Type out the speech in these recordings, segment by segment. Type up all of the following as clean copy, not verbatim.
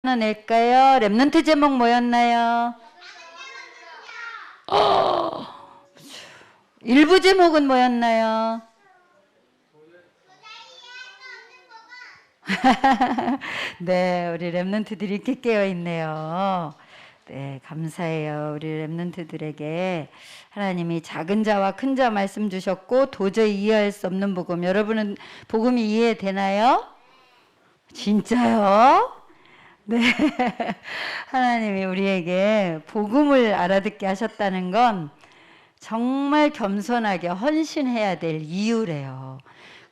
하나 낼까요? 랩넌트 제목 뭐였나요? 일부 제목은 뭐였나요? 네, 우리 랩넌트들이 이렇게 깨어 있네요. 네, 감사해요. 우리 랩넌트들에게 하나님이 작은 자와 큰 자 말씀 주셨고 도저히 이해할 수 없는 복음. 여러분은 복음이 이해되나요? 진짜요? 네. 하나님이 우리에게 복음을 알아듣게 하셨다는 건 정말 겸손하게 헌신해야 될 이유래요.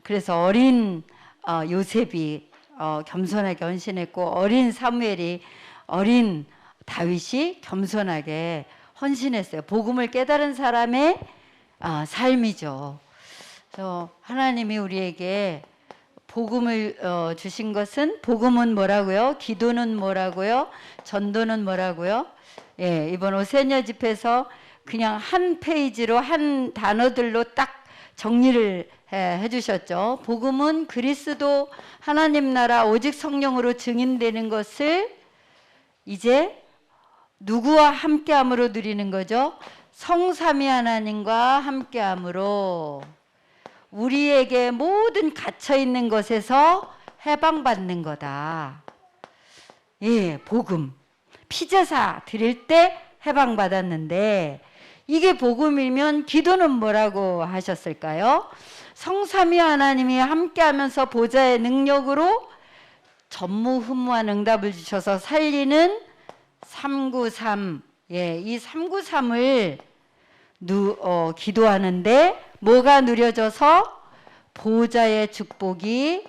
그래서 어린 요셉이 겸손하게 헌신했고, 어린 사무엘이, 어린 다윗이 겸손하게 헌신했어요. 복음을 깨달은 사람의 삶이죠. 그래서 하나님이 우리에게 복음을 주신 것은, 복음은 뭐라고요? 기도는 뭐라고요? 전도는 뭐라고요? 예, 이번 오세녀 집에서 그냥 한 페이지로 한 단어들로 딱 정리를 해주셨죠. 복음은 그리스도 하나님 나라 오직 성령으로 증인되는 것을 이제 누구와 함께함으로 누리는 거죠? 성삼위 하나님과 함께함으로 우리에게 모든 갇혀있는 것에서 해방받는 거다. 예, 복음. 피제사 드릴 때 해방받았는데, 이게 복음이면 기도는 뭐라고 하셨을까요? 성삼위 하나님이 함께하면서 보좌의 능력으로 전무후무한 응답을 주셔서 살리는 393. 예, 이 393을 기도하는데 뭐가 누려져서 보좌의 축복이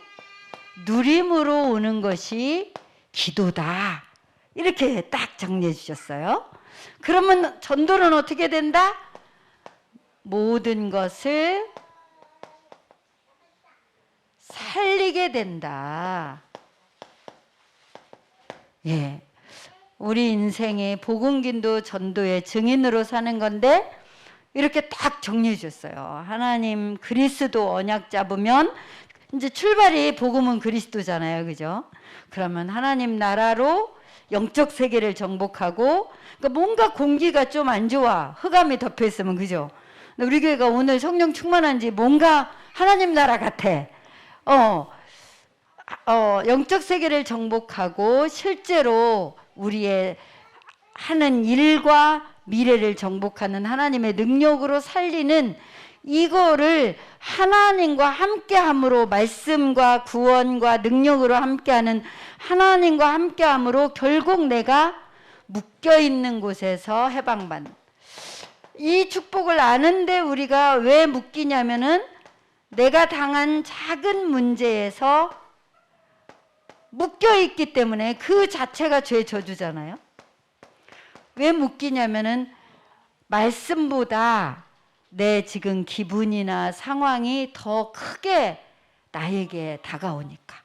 누림으로 오는 것이 기도다. 이렇게 딱 정리해 주셨어요. 그러면 전도는 어떻게 된다? 모든 것을 살리게 된다. 예. 우리 인생의 복음기도 전도의 증인으로 사는 건데, 이렇게 딱 정리해 주셨어요. 하나님 그리스도 언약 잡으면 이제 출발이 복음은 그리스도잖아요. 그죠? 그러면 하나님 나라로 영적 세계를 정복하고, 그러니까 뭔가 공기가 좀 안 좋아. 흑암이 덮여 있으면, 그죠? 근데 우리 교회가 오늘 성령 충만한지 뭔가 하나님 나라 같아. 영적 세계를 정복하고 실제로 우리의 하는 일과 미래를 정복하는 하나님의 능력으로 살리는, 이거를 하나님과 함께함으로, 말씀과 구원과 능력으로 함께하는 하나님과 함께함으로 결국 내가 묶여있는 곳에서 해방받는, 이 축복을 아는데 우리가 왜 묶이냐면은 내가 당한 작은 문제에서 묶여있기 때문에, 그 자체가 죄의 저주잖아요. 왜 묶이냐면은 말씀보다 내 지금 기분이나 상황이 더 크게 나에게 다가오니까.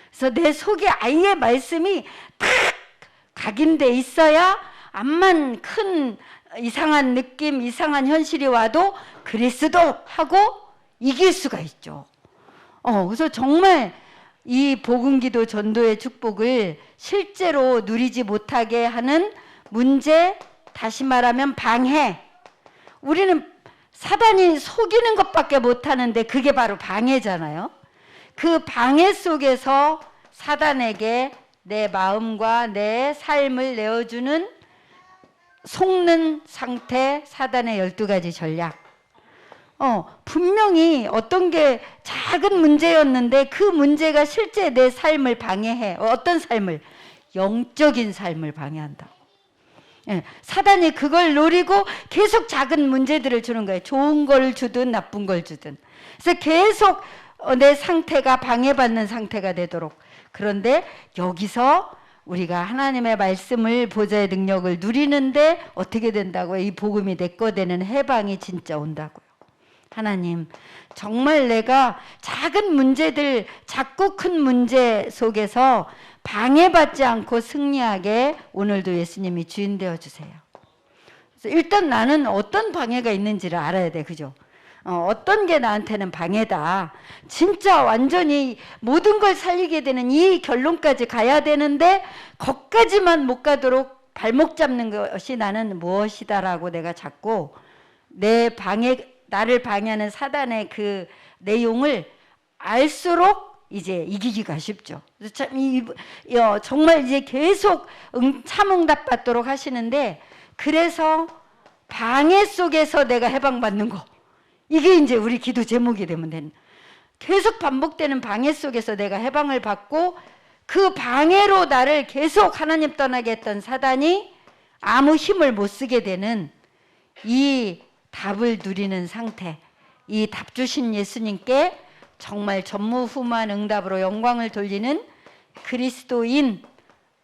그래서 내 속에 아예 말씀이 탁 각인돼 있어야 암만 큰 이상한 느낌, 이상한 현실이 와도 그리스도 하고 이길 수가 있죠. 그래서 정말 이 복음기도 전도의 축복을 실제로 누리지 못하게 하는 문제, 다시 말하면 방해. 우리는 사단이 속이는 것밖에 못하는데 그게 바로 방해잖아요. 그 방해 속에서 사단에게 내 마음과 내 삶을 내어주는 속는 상태, 사단의 12가지 전략. 분명히 어떤 게 작은 문제였는데 그 문제가 실제 내 삶을 방해해. 어떤 삶을? 영적인 삶을 방해한다. 예, 사단이 그걸 노리고 계속 작은 문제들을 주는 거예요. 좋은 걸 주든 나쁜 걸 주든. 그래서 계속 내 상태가 방해받는 상태가 되도록. 그런데 여기서 우리가 하나님의 말씀을, 보좌의 능력을 누리는데 어떻게 된다고요? 이 복음이 내 거 되는 해방이 진짜 온다고요. 하나님, 정말 내가 작은 문제들, 작고 큰 문제 속에서 방해받지 않고 승리하게 오늘도 예수님이 주인 되어 주세요. 그래서 일단 나는 어떤 방해가 있는지를 알아야 돼. 그죠? 어떤 게 나한테는 방해다. 진짜 완전히 모든 걸 살리게 되는 이 결론까지 가야 되는데 거기까지만 못 가도록 발목 잡는 것이 나는 무엇이다라고 내가 자꾸 나를 방해하는 사단의 그 내용을 알수록 이제 이기기가 쉽죠. 참, 정말 이제 계속 참응답 받도록 하시는데, 그래서 방해 속에서 내가 해방받는 거, 이게 이제 우리 기도 제목이 되면 되는, 계속 반복되는 방해 속에서 내가 해방을 받고, 그 방해로 나를 계속 하나님 떠나게 했던 사단이 아무 힘을 못 쓰게 되는 이 답을 누리는 상태, 이 답 주신 예수님께 정말 전무후무한 응답으로 영광을 돌리는 그리스도인,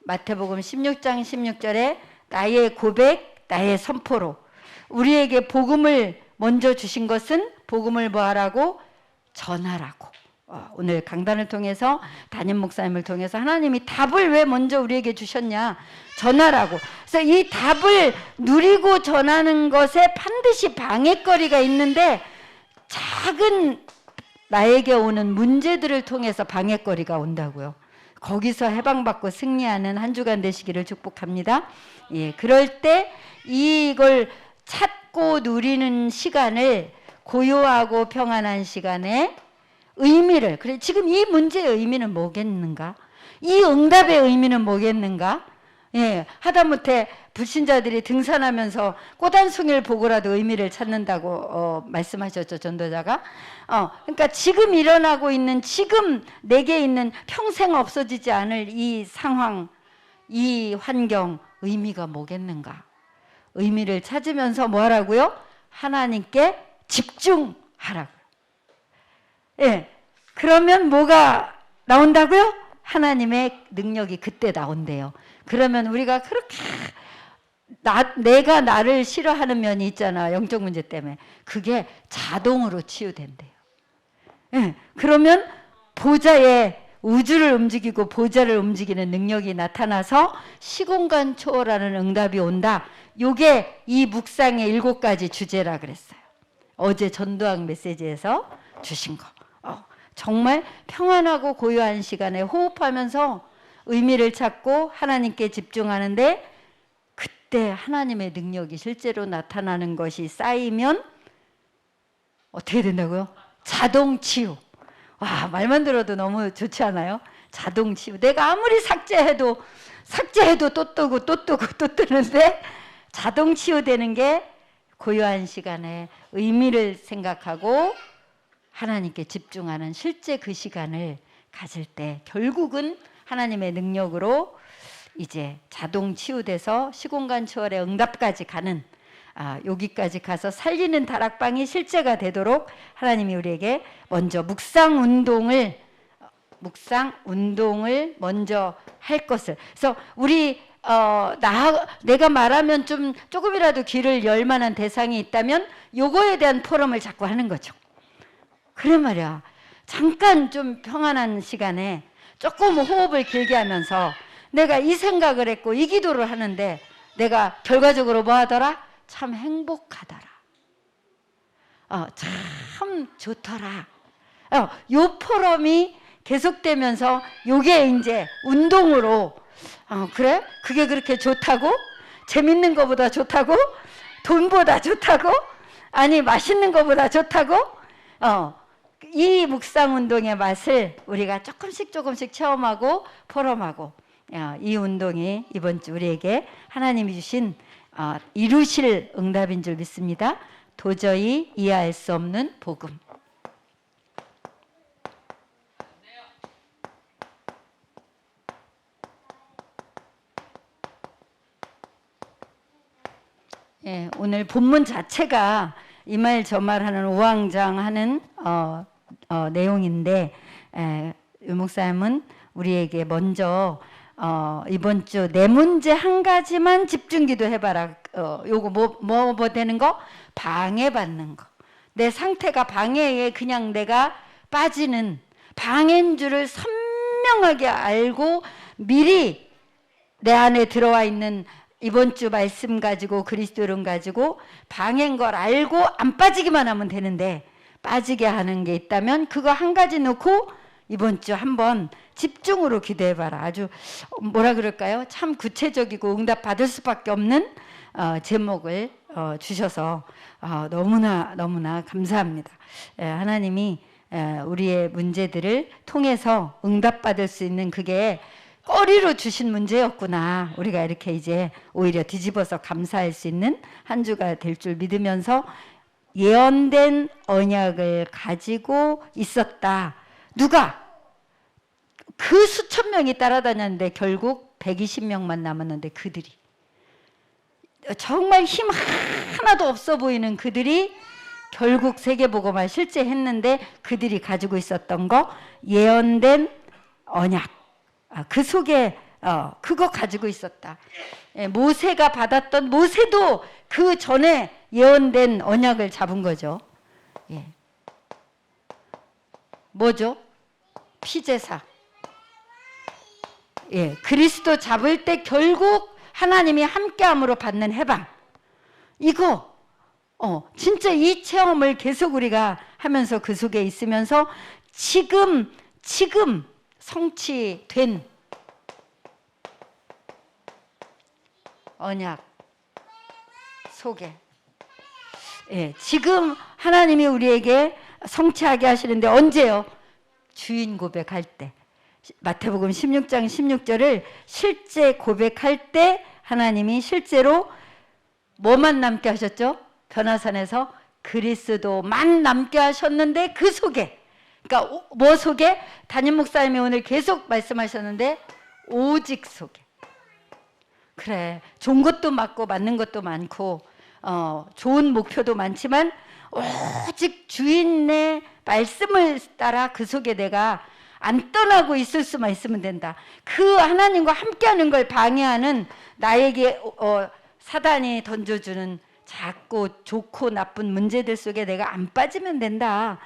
마태복음 16장 16절에 나의 고백, 나의 선포로 우리에게 복음을 먼저 주신 것은 복음을 뭐하라고? 전하라고. 오늘 강단을 통해서 담임 목사님을 통해서 하나님이 답을 왜 먼저 우리에게 주셨냐? 전하라고. 그래서 이 답을 누리고 전하는 것에 반드시 방해거리가 있는데, 작은 나에게 오는 문제들을 통해서 방해거리가 온다고요. 거기서 해방받고 승리하는 한 주간 되시기를 축복합니다. 예, 그럴 때 이걸 찾고 누리는 시간을, 고요하고 평안한 시간에 의미를, 그래 지금 이 문제의 의미는 뭐겠는가? 이 응답의 의미는 뭐겠는가? 예, 하다못해 불신자들이 등산하면서 꽃 한 송이를 보고라도 의미를 찾는다고 말씀하셨죠, 전도자가. 그러니까 지금 일어나고 있는, 지금 내게 있는 평생 없어지지 않을 이 상황, 이 환경, 의미가 뭐겠는가? 의미를 찾으면서 뭐 하라고요? 하나님께 집중하라고. 예, 그러면 뭐가 나온다고요? 하나님의 능력이 그때 나온대요. 그러면 우리가 그렇게 내가 나를 싫어하는 면이 있잖아, 영적 문제 때문에. 그게 자동으로 치유된대요. 예, 그러면 보좌에, 우주를 움직이고 보좌를 움직이는 능력이 나타나서 시공간 초월하는 응답이 온다. 요게 이 묵상의 7가지 주제라 그랬어요. 어제 전도학 메시지에서 주신 거. 정말 평안하고 고요한 시간에 호흡하면서 의미를 찾고 하나님께 집중하는데, 그때 하나님의 능력이 실제로 나타나는 것이 쌓이면 어떻게 된다고요? 자동 치유. 와, 말만 들어도 너무 좋지 않아요? 자동 치유. 내가 아무리 삭제해도 또 뜨고 또 뜨고 또 뜨는데, 자동 치유되는 게 고요한 시간에 의미를 생각하고 하나님께 집중하는 실제 그 시간을 가질 때 결국은 하나님의 능력으로 이제 자동 치유돼서 시공간 초월의 응답까지 가는, 여기까지 가서 살리는 다락방이 실제가 되도록 하나님이 우리에게 먼저 묵상 운동을 먼저 할 것을. 그래서 우리 내가 말하면 조금이라도 귀를 열 만한 대상이 있다면 요거에 대한 포럼을 자꾸 하는 거죠. 그래 말이야. 잠깐 좀 평안한 시간에 조금 호흡을 길게 하면서 내가 이 생각을 했고 이 기도를 하는데 내가 결과적으로 뭐 하더라? 참 행복하더라. 참 좋더라. 요 포럼이 계속되면서 요게 이제 운동으로, 그래? 그게 그렇게 좋다고? 재밌는 것보다 좋다고? 돈보다 좋다고? 아니 맛있는 것보다 좋다고? 이 묵상 운동의 맛을 우리가 조금씩 체험하고 포럼하고, 이 운동이 이번 주 우리에게 하나님이 주신 이루실 응답인 줄 믿습니다. 도저히 이해할 수 없는 복음. 예, 오늘 본문 자체가 이 말 저 말하는 우왕좌왕하는 내용인데, 유 목사님은 우리에게 먼저 이번 주 내 문제 한 가지만 집중기도 해봐라. 요거 뭐 되는 거? 방해받는 거. 내 상태가 방해에 그냥 내가 빠지는 방해인 줄을 선명하게 알고 미리 내 안에 들어와 있는 이번 주 말씀 가지고 그리스도론 가지고 방해인 걸 알고 안 빠지기만 하면 되는데, 빠지게 하는 게 있다면 그거 한 가지 놓고 이번 주 한번 집중으로 기도해봐라. 아주 뭐라 그럴까요? 참 구체적이고 응답 받을 수밖에 없는 제목을 주셔서 너무나 감사합니다. 하나님이 우리의 문제들을 통해서 응답받을 수 있는 그게 꼬리로 주신 문제였구나. 우리가 이렇게 이제 오히려 뒤집어서 감사할 수 있는 한 주가 될 줄 믿으면서 예언된 언약을 가지고 있었다. 누가? 그 수천 명이 따라다녔는데 결국 120명만 남았는데 그들이 정말 힘 하나도 없어 보이는 그들이 결국 세계복음을 실제 했는데 그들이 가지고 있었던 거 예언된 언약 그 속에 그거 가지고 있었다. 모세가 받았던 모세도 그 전에 예언된 언약을 잡은 거죠. 뭐죠? 피제사. 그리스도 잡을 때 결국 하나님이 함께함으로 받는 해방. 이거 진짜 이 체험을 계속 우리가 하면서 그 속에 있으면서 지금 성취된 언약 속에 지금 하나님이 우리에게 성취하게 하시는데 언제요? 주인 고백할 때. 마태복음 16장 16절을 실제 고백할 때 하나님이 실제로 뭐만 남게 하셨죠? 변화산에서 그리스도만 남게 하셨는데 그 속에 그러니까 뭐 속에? 담임 목사님이 오늘 계속 말씀하셨는데 오직 속에. 그래, 좋은 것도 많고 맞는 것도 많고 좋은 목표도 많지만 오직 주인의 말씀을 따라 그 속에 내가 안 떠나고 있을 수만 있으면 된다. 그 하나님과 함께하는 걸 방해하는 나에게 사단이 던져주는 작고 좋고 나쁜 문제들 속에 내가 안 빠지면 된다.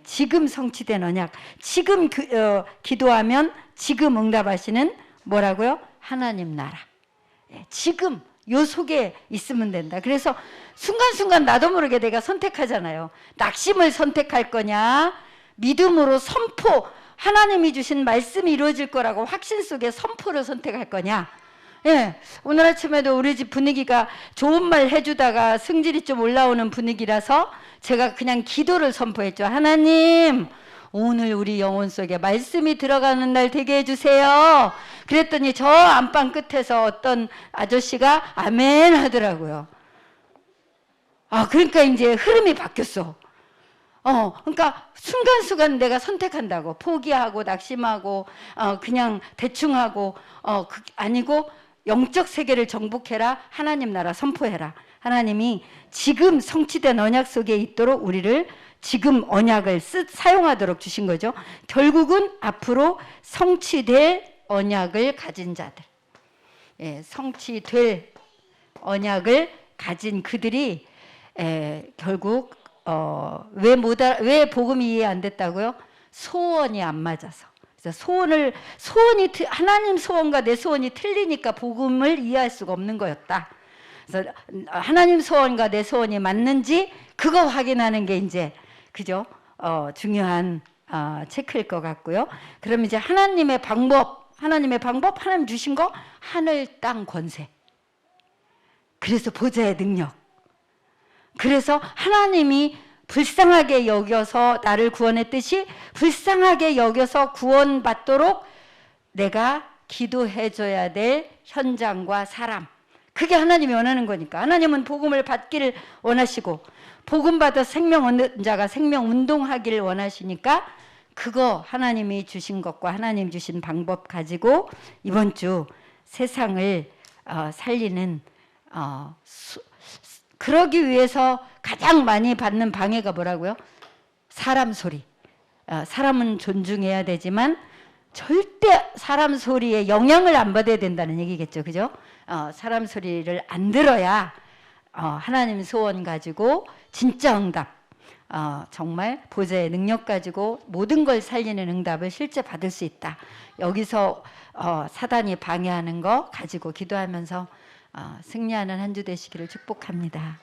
지금 성취된 언약, 지금 기도하면 지금 응답하시는 뭐라고요? 하나님 나라. 지금 요 속에 있으면 된다. 그래서 순간순간 나도 모르게 내가 선택하잖아요. 낙심을 선택할 거냐, 믿음으로 선포, 하나님이 주신 말씀이 이루어질 거라고 확신 속에 선포를 선택할 거냐. 오늘 아침에도 우리 집 분위기가 좋은 말 해주다가 승질이 좀 올라오는 분위기라서 제가 그냥 기도를 선포했죠. 하나님, 오늘 우리 영혼 속에 말씀이 들어가는 날 되게 해주세요. 그랬더니 저 안방 끝에서 어떤 아저씨가 아멘 하더라고요. 그러니까 이제 흐름이 바뀌었어. 그러니까 순간순간 내가 선택한다고. 포기하고 낙심하고 그냥 대충 하고 아니고 영적 세계를 정복해라. 하나님 나라 선포해라. 하나님이 지금 성취된 언약 속에 있도록 우리를 지금 언약을 사용하도록 주신 거죠. 결국은 앞으로 성취될 언약을 가진 자들, 성취될 언약을 가진 그들이 결국 왜 복음이 이해 안 됐다고요? 소원이 안 맞아서. 그래서 하나님 소원과 내 소원이 틀리니까 복음을 이해할 수가 없는 거였다. 그래서 하나님 소원과 내 소원이 맞는지 그거 확인하는 게 이제 그죠? 중요한 체크일 것 같고요. 그럼 이제 하나님 주신 거 하늘 땅 권세. 그래서 보좌의 능력. 그래서 하나님이 불쌍하게 여겨서 나를 구원했듯이 불쌍하게 여겨서 구원받도록 내가 기도해줘야 될 현장과 사람. 그게 하나님이 원하는 거니까. 하나님은 복음을 받기를 원하시고 복음 받아 생명 얻는 자가 생명 운동하기를 원하시니까 그거 하나님이 주신 것과 하나님 주신 방법 가지고 이번 주 세상을 살리는 그러기 위해서 가장 많이 받는 방해가 뭐라고요? 사람 소리. 사람은 존중해야 되지만 절대 사람 소리에 영향을 안 받아야 된다는 얘기겠죠. 그죠? 사람 소리를 안 들어야 하나님 소원 가지고 진짜 응답, 정말 보좌의 능력 가지고 모든 걸 살리는 응답을 실제 받을 수 있다. 여기서 사단이 방해하는 거 가지고 기도하면서 승리하는 한 주 되시기를 축복합니다.